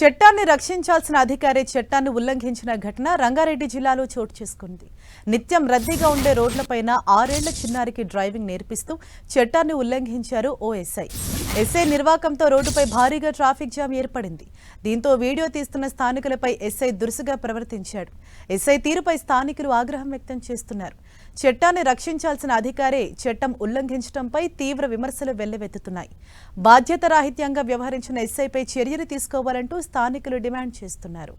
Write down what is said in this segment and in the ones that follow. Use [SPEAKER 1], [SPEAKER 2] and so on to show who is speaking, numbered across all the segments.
[SPEAKER 1] చట్టాన్ని రక్షించాల్సిన అధికారి చట్టాన్ని ఉల్లంఘించిన ఘటన రంగారెడ్డి జిల్లాలో చోటు చేసుకుంది. నిత్యం రద్దీగా ఉండే రోడ్లపైన 6 ఏళ్ల చిన్నారికి డ్రైవింగ్ నేర్పిస్తూ చట్టాన్ని ఉల్లంఘించారు ఓ ఎస్ఐ. ఎస్ఐ నిర్వాకంతో రోడ్డుపై భారీగా ట్రాఫిక్ జామ్ ఏర్పడింది. దీంతో వీడియో తీస్తున్న స్థానికులపై ఎస్ఐ దురుసుగా ప్రవర్తించాడు. ఎస్ఐ తీరుపై స్థానికులు ఆగ్రహం వ్యక్తం చేస్తున్నారు. చట్టాన్ని రక్షించాల్సిన అధికారే చట్టం ఉల్లంఘించడంపై తీవ్ర విమర్శలు వెల్లువెత్తుతున్నాయి. బాధ్యతారాహిత్యంగా వ్యవహరించిన ఎస్ఐపై చర్యలు తీసుకోవాలంటూ స్థానికులు డిమాండ్ చేస్తున్నారు.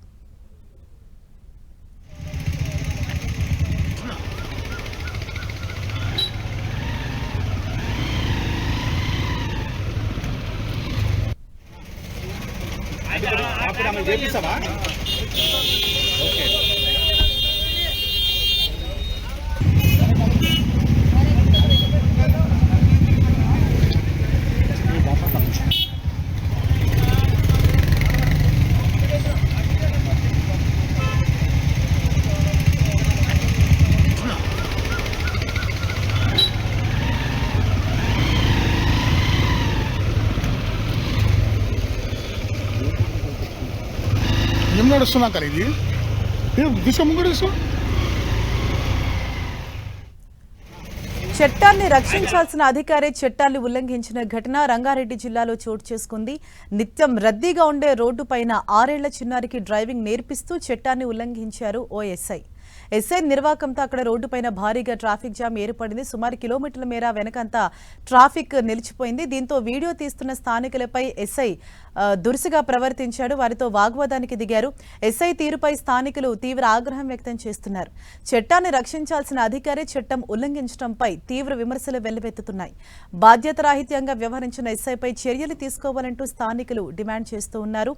[SPEAKER 2] ఏం నడుస్తున్నా కదా ఇది తీసుకో.
[SPEAKER 1] చట్టాన్ని రక్షించాల్సిన అధికారే చట్టాన్ని ఉల్లంఘించిన ఘటన రంగారెడ్డి జిల్లాలో చోటు చేసుకుంది. నిత్యం రద్దీగా ఉండే రోడ్డుపైన 6 ఏళ్ల చిన్నారికి డ్రైవింగ్ నేర్పిస్తూ చట్టాన్ని ఉల్లంఘించారు ఓ ఎస్ఐ. ఎస్ఐ నిర్వాకంతో అక్కడ రోడ్డుపైన భారీగా ట్రాఫిక్ జామ్ ఏర్పడింది. సుమారు కిలోమీటర్ల మేర వెనకంతా ట్రాఫిక్ నిలిచిపోయింది. దీంతో వీడియో తీస్తున్న స్థానికులపై ఎస్ఐ దురుసుగా ప్రవర్తించాడు. వారితో వాగ్వాదానికి దిగారు. ఎస్ఐ తీరుపై స్థానికులు తీవ్ర ఆగ్రహం వ్యక్తం చేస్తున్నారు. చట్టాన్ని రక్షించాల్సిన అధికారి చట్టం ఉల్లంఘించడంపై తీవ్ర విమర్శలు వెల్లువెత్తుతున్నాయి. బాధ్యతారాహిత్యంగా వ్యవహరించిన ఎస్ఐపై చర్యలు తీసుకోవాలంటూ స్థానికులు డిమాండ్ చేస్తూ ఉన్నారు.